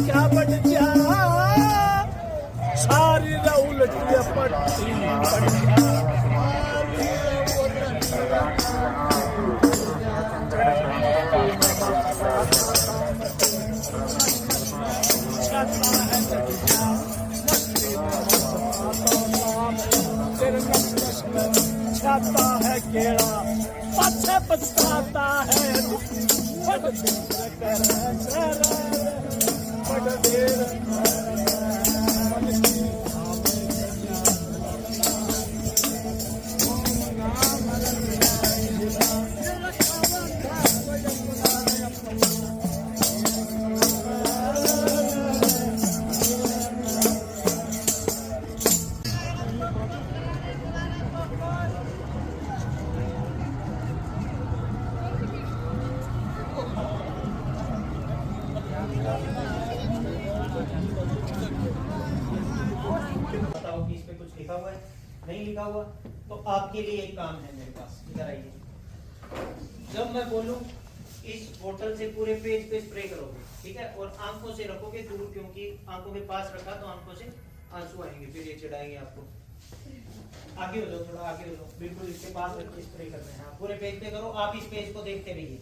क्या बन जा सारी उलट पट्टी बन जा छाता है केड़ा पाछे पछताता है बड़ देर बताओ कि इस पे कुछ लिखा हुआ है, नहीं लिखा हुआ तो आपके लिए एक काम है मेरे पास। इधर आइए, जब मैं बोलूं इस बोतल से पूरे पेज पे स्प्रे करोगे, ठीक है, और आंखों से रखोगे दूर, क्योंकि आंखों के पास रखा तो आंखों से आंसू आएंगे, फिर ये चिढ़ाएंगे आपको। आगे हो जाओ, थोड़ा आगे हो जाओ, बिल्कुल इसके पास रख के स्प्रे करना है। पूरे पेज पे करो, आप इस पेज को देखते रहिए।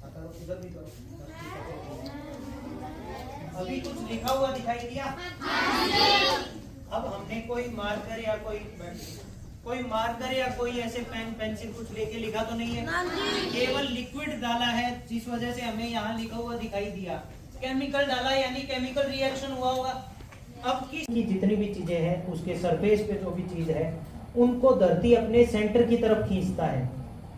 करो, इधर भी करो। अभी कुछ लिखा हुआ दिखाई दिया? अब हमने कोई मार्कर या कोई ऐसे पेन पेंसिल कुछ लेके लिखा तो नहीं है, केवल लिक्विड डाला है, जिस वजह से हमें यहाँ लिखा हुआ दिखाई दिया। केमिकल डाला यानी केमिकल रिएक्शन हुआ होगा। अब की जितनी भी चीजें हैं उसके सरफेस पे जो भी चीज है उनको धरती अपने सेंटर की तरफ खींचता है,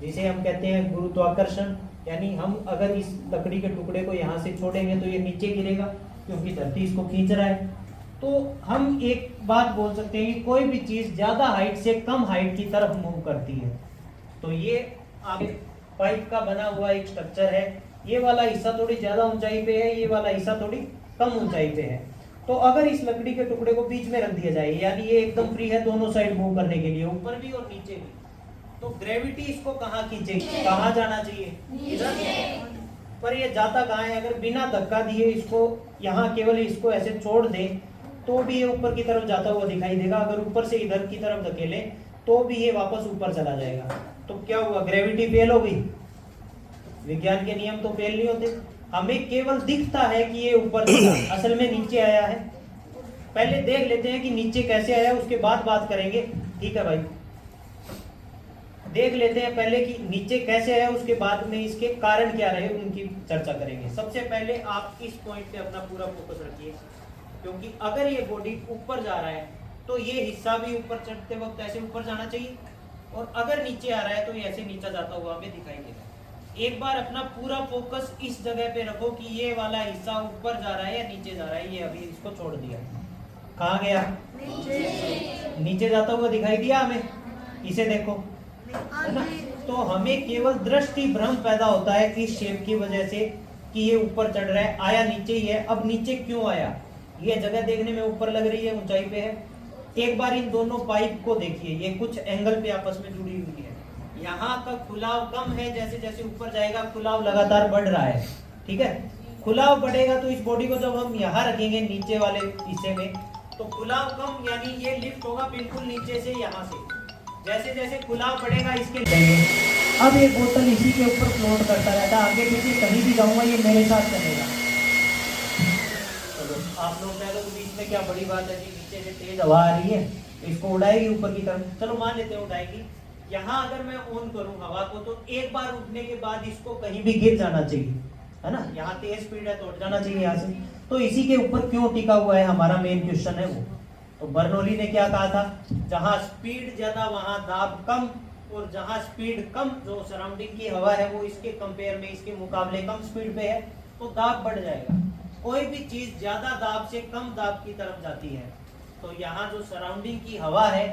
जिसे हम कहते हैं गुरुत्वाकर्षण। यानी हम अगर इस लकड़ी के टुकड़े को यहाँ से छोड़ेंगे तो ये नीचे गिरेगा, क्योंकि धरती इसको खींच रहा है। तो हम एक बात बोल सकते हैं कि कोई भी चीज ज्यादा हाइट से कम हाइट की तरफ मूव करती है। तो ये आगे पाइप का बना हुआ एक स्ट्रक्चर है, ये वाला हिस्सा थोड़ी ज्यादा ऊंचाई पे है, ये वाला हिस्सा थोड़ी कम ऊंचाई पे है। तो अगर इस लकड़ी के टुकड़े को बीच में रख दिया जाए, यानी ये एकदम फ्री है दोनों साइड मूव करने के लिए, ऊपर भी और नीचे भी, तो ग्रेविटी इसको कहाँ खींचेगी, कहाँ जाना चाहिए, इधर। पर ये जाता कहाँ है? अगर बिना धक्का दिए इसको यहाँ केवल इसको ऐसे छोड़ दें तो भी ये ऊपर की तरफ जाता हुआ दिखाई देगा। अगर ऊपर से इधर की तरफ धकेले तो भी ये वापस ऊपर चला जाएगा। तो क्या हुआ? ग्रेविटी फेल हो गई। विज्ञान के नियम तो फेल नहीं होते, हमें केवल दिखता है कि ये ऊपर चला, असल में नीचे आया है। पहले देख लेते हैं कि नीचे कैसे आया, उसके बाद बात करेंगे, ठीक है भाई? देख लेते हैं पहले कि नीचे कैसे आया, उसके बाद में इसके कारण क्या रहे उनकी चर्चा करेंगे। सबसे पहले आप इस पॉइंट पे अपना पूरा फोकस रखिए, क्योंकि अगर ये बॉडी ऊपर जा रहा है तो ये हिस्सा भी ऊपर चढ़ते वक्त ऐसे ऊपर जाना चाहिए, और अगर नीचे आ रहा है तो ये ऐसे नीचे जाता हुआ हमें दिखाई देगा। एक बार अपना पूरा फोकस इस जगह पे रखो कि ये वाला हिस्सा ऊपर जा रहा है या नीचे जा रहा है। ये अभी इसको छोड़ दिया, कहाँ गया? नीचे जाता हुआ दिखाई दिया हमें, इसे देखो, है ना? तो हमें केवल दृष्टि भ्रम पैदा होता है इस शेप की वजह से कि ये ऊपर चढ़ रहा है, आया नीचे ही है। अब नीचे क्यों आया? ये जगह देखने में ऊपर लग रही है, ऊंचाई पे है। एक बार इन दोनों पाइप को देखिए, ये कुछ एंगल पे आपस में जुड़ी हुई है। यहाँ का खुलाव कम है, जैसे जैसे ऊपर जाएगा खुलाव लगातार बढ़ रहा है, ठीक है? खुलाव बढ़ेगा तो इस बॉडी को जब हम यहाँ रखेंगे नीचे वाले हिस्से में, तो खुलाव कम, यानी ये लिफ्ट होगा बिल्कुल नीचे से यहाँ से। जैसे जैसे खुलाव बढ़ेगा इसके, अब ये बोतल इसी के ऊपर फ्लोट करता रहता है, आगे पीछे कहीं भी जाऊंगा ये मेरे साथ चलेगा। चलो आप लोग कह लो बीच में क्या बड़ी बात है जी, नीचे से तेज हवा आ रही है, इसको उड़ाएगी ऊपर की तरफ। चलो मान लेते हैं उड़ाएगी। यहाँ अगर मैं ऑन करूँ हवा को, तो एक बार उठने के बाद इसको कहीं भी गिर जाना चाहिए, है ना? यहाँ तेज स्पीड है तो उठ जाना चाहिए यहाँ से। तो इसी के ऊपर क्यों टिका हुआ है, हमारा मेन क्वेश्चन है वो। तो बर्नौली ने क्या कहा था? जहां स्पीड ज्यादा वहां दाब कम, और जहां स्पीड कम, जो सराउंडिंग की हवा है वो इसके कंपेयर में, इसके मुकाबले कम स्पीड पे है, तो दाब बढ़ जाएगा। कोई भी चीज ज्यादा दाब से कम दाब की तरफ जाती है, तो यहाँ जो सराउंडिंग की हवा है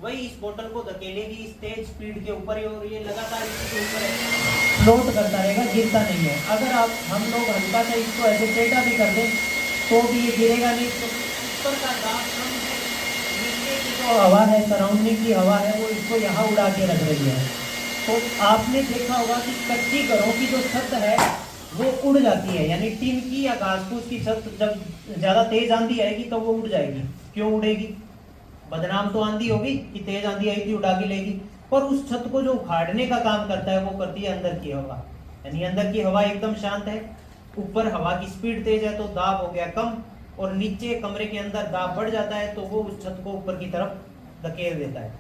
वही इस बोतल को धकेलेगी इस तेज स्पीड के ऊपर, और ये लगातार इसके ऊपर फ्लोट करता रहेगा, गिरता नहीं है। अगर आप हम लोग हल्का सा इसको ऐसे टेढ़ा भी कर दें तो भी ये गिरेगा नहीं। तो ऊपर का दाब कम है, नीचे की जो हवा है, सराउंडिंग की हवा है, वो इसको यहाँ उड़ा के रख रही है। तो आपने देखा होगा कि कच्ची घरों की जो छत है वो उड़ जाती है, यानी टीन की या घास फूस की छत जब ज्यादा तेज आंधी आएगी तो वो उड़ जाएगी। क्यों उड़ेगी? बदनाम तो आंधी होगी कि तेज आंधी आई थी उड़ा के लेगी, पर उस छत को जो उखाड़ने का काम करता है वो करती है अंदर की हवा। यानी अंदर की हवा एकदम शांत है, ऊपर हवा की स्पीड तेज है तो दाब हो गया कम, और नीचे कमरे के अंदर दाब बढ़ जाता है तो वो उस छत को ऊपर की तरफ धकेल देता है।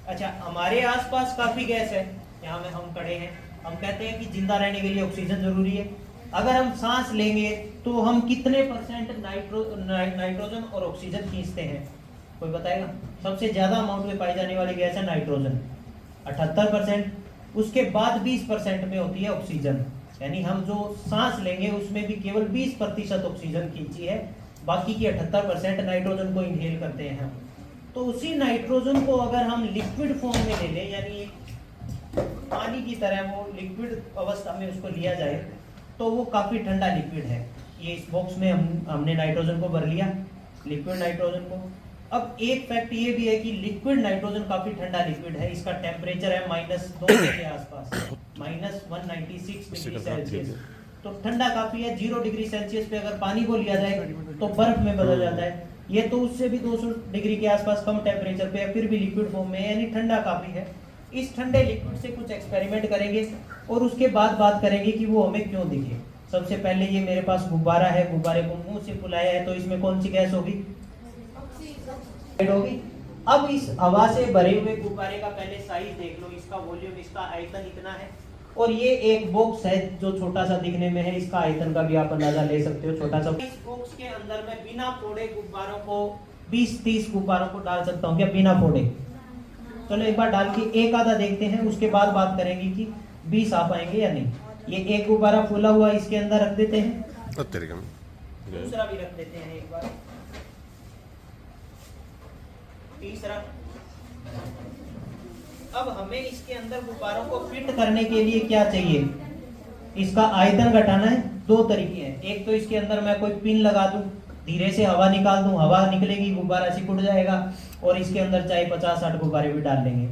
अच्छा, हमारे आसपास काफी गैस है, यहाँ में हम खड़े हैं, हम कहते हैं कि जिंदा रहने के लिए ऑक्सीजन जरूरी है। अगर हम सांस लेंगे तो हम कितने परसेंट नाइट्रोजन और ऑक्सीजन खींचते हैं? कोई बताएगा? सबसे ज्यादा अमाउंट में पाई जाने वाली गैस है नाइट्रोजन, 78%। उसके बाद 20% में होती है ऑक्सीजन। यानी हम जो सांस लेंगे उसमें भी केवल 20% ऑक्सीजन खींची है, बाकी की 78% नाइट्रोजन को इनहेल करते हैं हम। तो उसी नाइट्रोजन को अगर हम लिक्विड फॉर्म में ले लें, यानी पानी की तरह वो लिक्विड अवस्था में उसको लिया जाए, तो वो काफी ठंडा लिक्विड है। ये इस बॉक्स में हमने नाइट्रोजन को भर लिया, लिक्विड नाइट्रोजन को। अब एक फैक्ट ये भी है कि लिक्विड नाइट्रोजन काफी ठंडा लिक्विड है, इसका टेम्परेचर है -2 के आसपास, -196 डिग्री सेल्सियस। तो ठंडा काफी है। 0 डिग्री सेल्सियस पे अगर पानी को लिया जाए तो बर्फ में बदल जाता है। ये तो उससे भी 200 डिग्री के आसपास कम टेम्परेचर पे है, फिर भी लिक्विड फॉर्म में है, यानी ठंडा काफी है। इस ठंडे लिक्विड से कुछ एक्सपेरिमेंट करेंगे और उसके बाद बात करेंगे कि वो हमें क्यों दिखे। सबसे पहले ये मेरे पास गुब्बारा है, गुब्बारे को मुंह से फुलाया है, तो इसमें कौन सी गैस होगी? होगी। अब इस हवा से भरे हुए गुब्बारे का पहले साइज देख लो, इसका वॉल्यूम, इसका आयतन इतना है, और ये एक बॉक्स है जो छोटा सा दिखने में है, इसका आयतन का भी आप अंदाजा ले सकते हो, छोटा सा। इस बॉक्स के अंदर मैं बिना फोड़े गुब्बारों को 20-30 गुब्बारों को डाल सकता हूँ क्या बिना फोड़े? चलो एक बार डाल के एक आधा देखते हैं, उसके बाद बात करेंगे कि 20 आ पाएंगे या नहीं। ये एक गुब्बारा फूला हुआ इसके अंदर रख देते हैं, दूसरा भी रख देते हैं एक बार, तीसरा। अब हमें इसके अंदर गुब्बारों को फिट करने के लिए क्या चाहिए? इसका आयतन घटाना है। 2 तरीके हैं, एक तो इसके अंदर मैं कोई पिन लगा दूं, धीरे से हवा निकाल दूं, हवा निकलेगी, गुब्बारा सिकुड़ जाएगा, और इसके अंदर चाहे 50-60 गुब्बारे भी डाल लेंगे।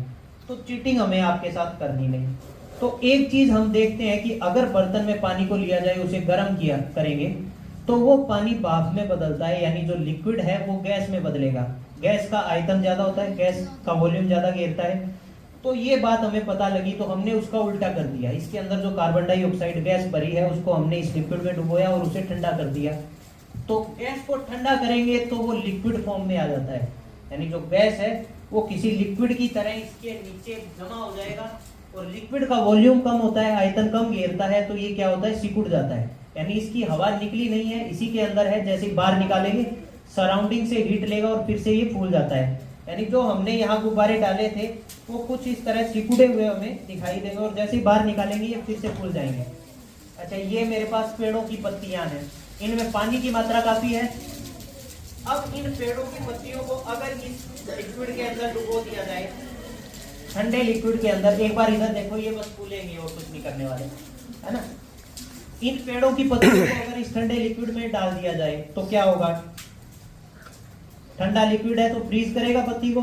तो चीटिंग हमें आपके साथ करनी नहीं। तो एक चीज हम देखते हैं कि अगर बर्तन में पानी को लिया जाए, उसे गर्म किया करेंगे, तो वो पानी भाप में बदलता है, यानी जो लिक्विड है वो गैस में बदलेगा। गैस का आयतन ज्यादा होता है, गैस का वॉल्यूम ज्यादा घेरता है। तो ये बात हमें पता लगी, तो हमने उसका उल्टा कर दिया। इसके अंदर जो कार्बन डाइऑक्साइड गैस भरी है उसको हमने इस लिक्विड में डुबोया और उसे ठंडा कर दिया। तो गैस को ठंडा करेंगे तो वो लिक्विड फॉर्म में आ जाता है, यानी जो गैस है वो किसी लिक्विड की तरह इसके नीचे जमा हो जाएगा, और लिक्विड का वॉल्यूम कम होता है, आयतन कम घेरता है, तो ये क्या होता है? सिकुड़ जाता है। यानी इसकी हवा निकली नहीं है, इसी के अंदर है, जैसे बाहर निकालेंगे सराउंडिंग से हीट लेगा और फिर से ये फूल जाता है। यानी जो हमने यहाँ गुब्बारे डाले थे वो कुछ इस तरह सिकुड़े हुए हमें दिखाई देंगे, और जैसे ही बाहर निकालेंगे ये फिर से फूल जाएंगे। अच्छा, ये मेरे पास पेड़ों की पत्तियां हैं, इनमें पानी की मात्रा काफी है। अब इन पेड़ों की पत्तियों को अगर इस लिक्विड के अंदर डुबो दिया जाए, ठंडे लिक्विड के अंदर, एक बार इधर देखो, ये बस फूलेंगे और कुछ नहीं करने वाले, है ना। इन पेड़ों की पत्तियों को अगर इस ठंडे लिक्विड में डाल दिया जाए तो क्या होगा? ठंडा लिक्विड है तो फ्रीज करेगा पत्ती को।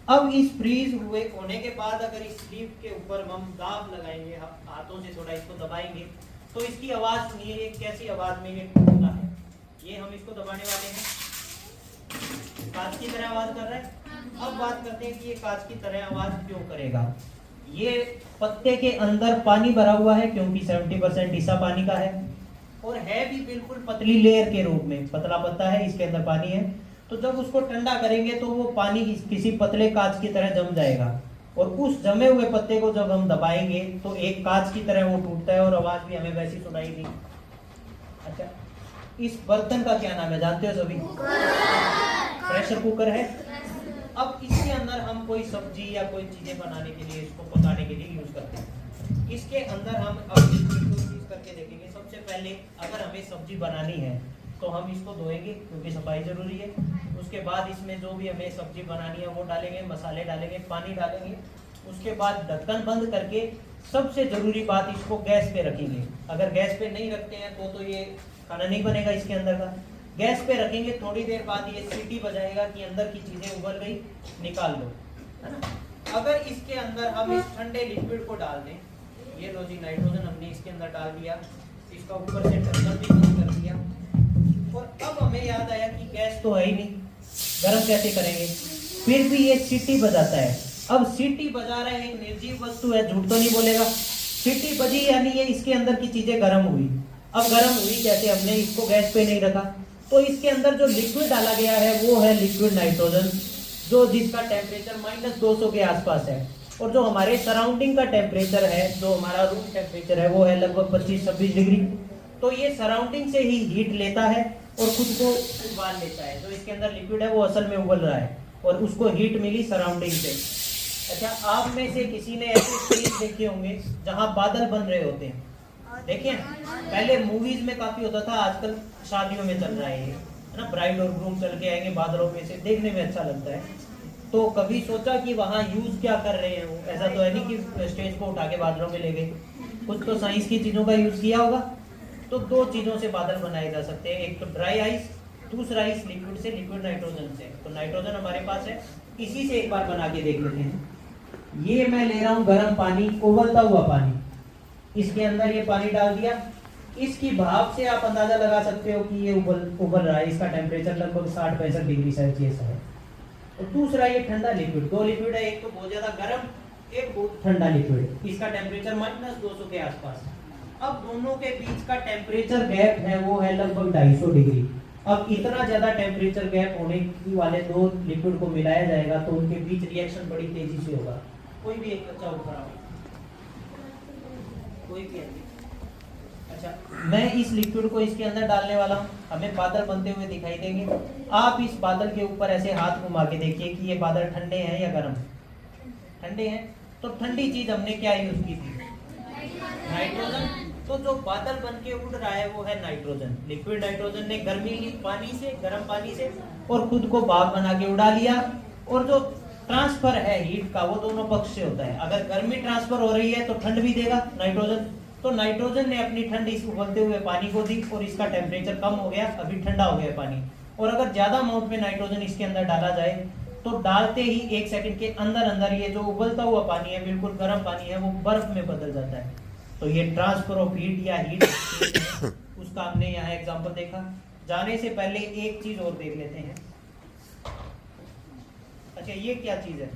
अब इस फ्रीज हुए होने के बाद अगर इस लीफ के ऊपर हम दाब लगाएंगे, हाथों से थोड़ा इसको दबाएंगे, तो इसकी आवाज सुनिए, ये कैसी आवाज में ये टूटता है। ये हम इसको दबाने वाले हैं, कांच की तरह आवाज कर रहा है। अब बात करते हैं कि ये कांच की तरह आवाज क्यों करेगा। ये पत्ते के अंदर पानी भरा हुआ है, क्योंकि 70% हिस्सा पानी का है, और है भी बिल्कुल पतली लेयर के रूप में, पतला पत्ता है, इसके अंदर पानी है। तो जब उसको ठंडा करेंगे तो वो पानी किसी पतले कांच की तरह जम जाएगा, और उस जमे हुए पत्ते को जब हम दबाएंगे तो एक कांच की तरह वो टूटता है, और आवाज भी हमें वैसी सुनाई दी। अच्छा, इस बर्तन का क्या नाम है जानते हो सभी? प्रेशर कुकर है। अब इसके अंदर हम कोई सब्जी या कोई चीजें बनाने के लिए, इसको पकाने के लिए यूज करते हैं। इसके अंदर हम अब चीज करके देखेंगे। सबसे पहले अगर हमें सब्जी बनानी है तो हम इसको धोएंगे, क्योंकि सफाई जरूरी है। उसके बाद इसमें जो भी हमें सब्जी बनानी है वो डालेंगे, मसाले डालेंगे, पानी डालेंगे। उसके बाद ढक्कन बंद करके, सबसे जरूरी बात, इसको गैस पे रखेंगे। अगर गैस पे नहीं रखते हैं तो ये खाना नहीं बनेगा इसके अंदर का। गैस पे रखेंगे, थोड़ी देर बाद ये सीटी बजाएगा कि अंदर की चीजें उबल गई, निकाल लो, है ना। अगर इसके अंदर हम इस ठंडे लिक्विड को डाल दें, ये लो जी नाइट्रोजन हमने इसके अंदर डाल दिया, इसका ऊपर से ढक्कन भी बंद कर दिया। और अब हमें याद आया कि गैस तो है ही नहीं, गर्म कैसे करेंगे। फिर भी ये सीटी बजाता है। अब सीटी बजा रहा है, एक निर्जीव वस्तु है, झूठ तो नहीं बोलेगा। सीटी बजी यानी ये इसके अंदर की चीजें गर्म हुई। अब गर्म हुई कैसे, हमने इसको गैस पे नहीं रखा, तो इसके अंदर जो लिक्विड डाला गया है वो है लिक्विड नाइट्रोजन, जो जिसका टेम्परेचर -200 के आसपास है। और जो हमारे सराउंडिंग का टेम्परेचर है, जो हमारा रूम टेम्परेचर है, वो है लगभग 25-26 डिग्री। तो ये सराउंडिंग से ही हीट लेता है और खुद को उबाल लेता है। जो इसके अंदर लिक्विड है वो असल में उबल रहा है और उसको हीट मिली सराउंडिंग से। अच्छा, आप में से किसी ने ऐसे सीन देखे होंगे जहां बादल बन रहे होते हैं, देखिए पहले मूवीज में काफी होता था, आजकल शादियों में चल रहा है ना, ब्राइड और ग्रूम चल के आएंगे बादलों में से, देखने में अच्छा लगता है। तो कभी सोचा कि वहाँ यूज क्या कर रहे हैं वो? ऐसा तो है नहीं कि स्टेज को उठा के बादलों में ले गए, कुछ तो साइंस की चीजों का यूज किया होगा। तो दो चीजों से बादल बनाए जा सकते हैं, एक तो ड्राई आइस, दूसरा आइस लिक्विड से, लिक्विड नाइट्रोजन से। तो नाइट्रोजन हमारे पास है, इसी से एक बार बना के देख लेते हैं। ये मैं ले रहा हूँ गर्म पानी, उबलता हुआ पानी, इसके अंदर ये पानी डाल दिया। इसकी भाप से आप अंदाजा लगा सकते हो कि ये उबल रहा है, इसका टेम्परेचर लगभग 60-65 डिग्री सेल्सियस है। और दूसरा ये ठंडा लिक्विड, दो लिक्विड है, एक तो बहुत ज्यादा गर्म, एक बहुत ठंडा लिक्विड, इसका टेम्परेचर -200 के आसपास। अब दोनों के बीच का टेम्परेचर गैप है वो है लगभग 250 डिग्री। अब इतना ज्यादा टेम्परेचर गैप होने वाले दो लिक्विड को मिलाया जाएगा तो उनके बीच रिएक्शन बड़ी तेजी से होगा। कोई भी एक बच्चा ऊपर आओ, कोई भी। अच्छा, मैं इस लिक्विड को इसके अंदर डालने वाला हूँ, हमें बादल बनते हुए दिखाई देंगे। आप इस बादल के ऊपर ऐसे हाथ घुमा के देखिए कि ये बादल ठंडे हैं या गर्म? ठंडे हैं। तो ठंडी चीज हमने क्या यूज की थी? नाइट्रोजन। तो जो बादल बन के उड़ रहा है वो है नाइट्रोजन। लिक्विड नाइट्रोजन ने गर्मी ली पानी से, गर्म पानी से, और खुद को भाप बना के उड़ा लिया। और जो ट्रांसफर है हीट का वो दोनों पक्ष से होता है। अगर गर्मी ट्रांसफर हो रही है तो ठंड भी देगा नाइट्रोजन। तो नाइट्रोजन ने अपनी ठंड इस उबलते हुए पानी को दी और इसका टेम्परेचर कम हो गया, अभी ठंडा हो गया पानी। और अगर ज्यादा अमाउंट में नाइट्रोजन इसके अंदर डाला जाए तो डालते ही 1 सेकंड के अंदर अंदर ये जो उबलता हुआ पानी है, बिल्कुल गर्म पानी है, वो बर्फ में बदल जाता है। तो ये ट्रांसफर ऑफ हीट या हीट उसका हमने यहाँ एग्जांपल देखा। जाने से पहले एक चीज और देख लेते हैं। अच्छा, ये क्या चीज है?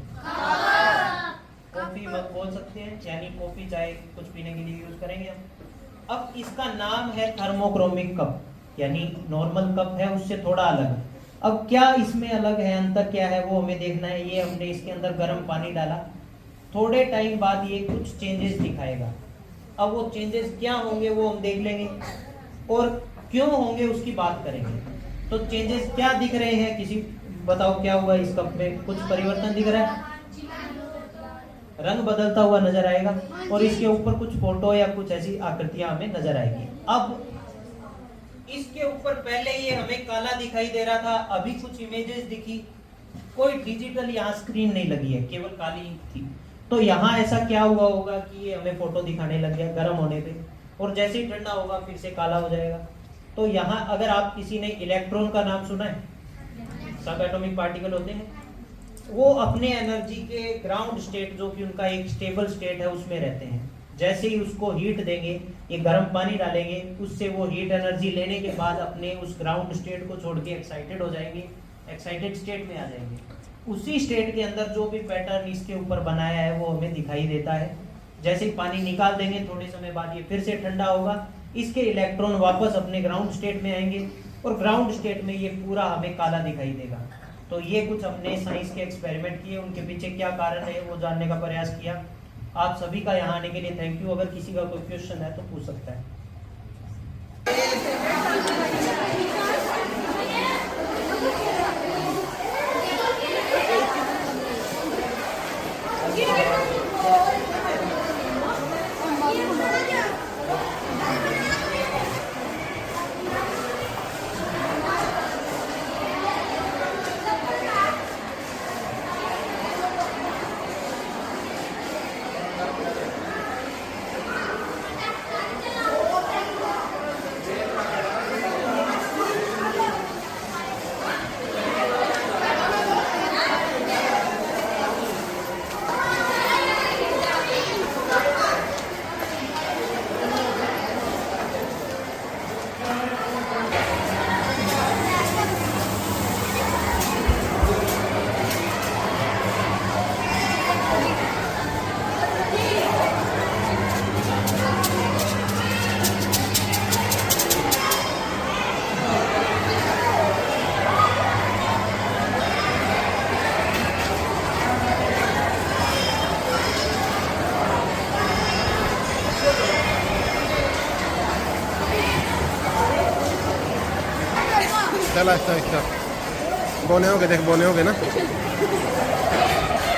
कॉफी मत बोल सकते हैं, यानी कॉफी चाय कुछ पीने के लिए यूज करेंगे हम। अब इसका नाम है थर्मोक्रोमिक कप, यानी नॉर्मल कप है उससे थोड़ा अलग। अब क्या इसमें अलग है, अंतर क्या है वो हमें देखना है। ये हमने इसके अंदर गर्म पानी डाला, थोड़े टाइम बाद ये कुछ चेंजेस दिखाएगा। अब वो चेंजेस क्या होंगे वो हम देख लेंगे और क्यों होंगे उसकी बात करेंगे। तो चेंजेस क्या दिख रहे हैं, किसी बताओ क्या हुआ इस कप में? कुछ परिवर्तन दिख रहा है, रंग बदलता हुआ नजर आएगा और इसके ऊपर कुछ फोटो या कुछ ऐसी आकृतियां हमें नजर आएगी। अब इसके ऊपर पहले ये हमें काला दिखाई दे रहा था, अभी कुछ इमेजेस दिखी, कोई डिजिटल यहाँ स्क्रीन नहीं लगी है, केवल काली थी। तो यहाँ ऐसा क्या हुआ होगा कि ये हमें फोटो दिखाने लग गया गर्म होने पे, और जैसे ही ठंडा होगा फिर से काला हो जाएगा। तो यहाँ अगर आप किसी ने इलेक्ट्रॉन का नाम सुना है, सब एटॉमिक पार्टिकल होते हैं, वो अपने एनर्जी के ग्राउंड स्टेट, जो कि उनका एक स्टेबल स्टेट है, उसमें रहते हैं। जैसे ही उसको हीट देंगे, ये गर्म पानी डालेंगे, उससे वो हीट एनर्जी लेने के बाद अपने उस ग्राउंड स्टेट को छोड़ के एक्साइटेड हो जाएंगे, एक्साइटेड स्टेट में आ जाएंगे। उसी स्टेट के अंदर जो भी पैटर्न इसके ऊपर बनाया है वो हमें दिखाई देता है। जैसे ही पानी निकाल देंगे थोड़े समय बाद ये फिर से ठंडा होगा, इसके इलेक्ट्रॉन वापस अपने ग्राउंड स्टेट में आएंगे और ग्राउंड स्टेट में ये पूरा हमें काला दिखाई देगा। तो ये कुछ हमने साइंस के एक्सपेरिमेंट किए, उनके पीछे क्या कारण है वो जानने का प्रयास किया। आप सभी का यहाँ आने के लिए थैंक यू। अगर किसी का कोई क्वेश्चन है तो पूछ सकता है। चल आहिस्ता आहिस्ता। बोने हो गए, देख बोने हो गए ना,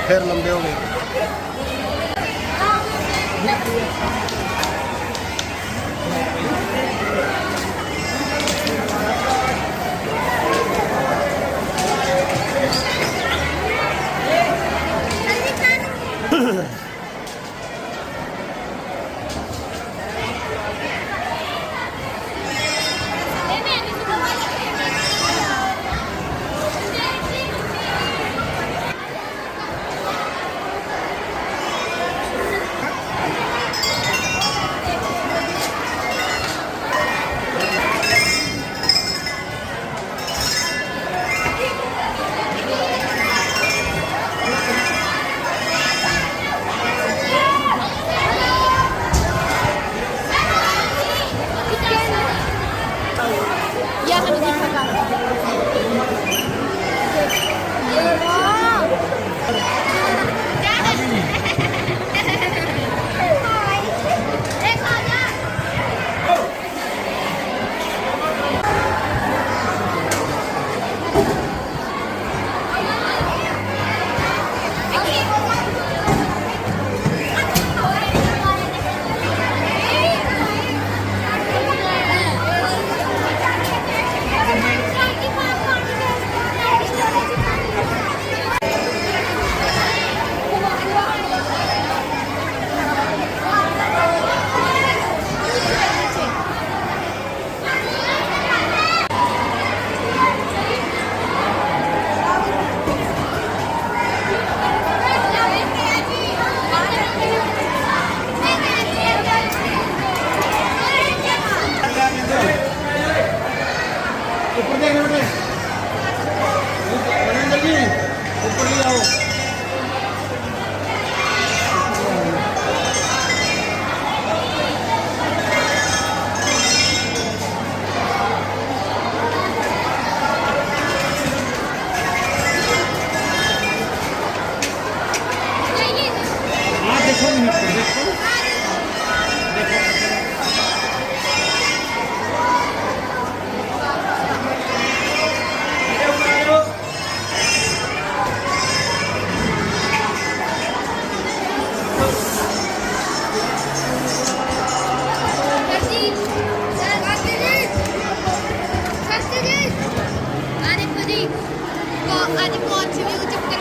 फिर लंबे हो गए।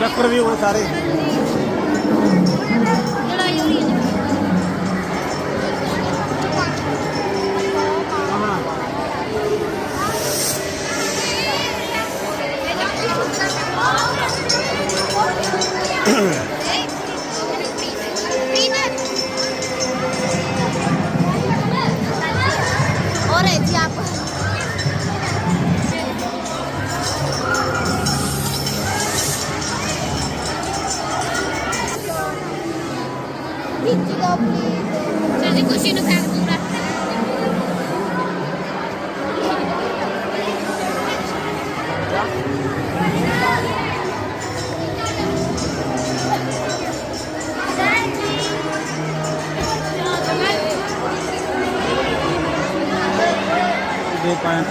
चक्कर भी हुए सारे। लड़ाई हो रही है। और है जी आप सर जी खुशी ਨੂੰ ਫੈਨ ਪੂਰਾ दो पॉइंट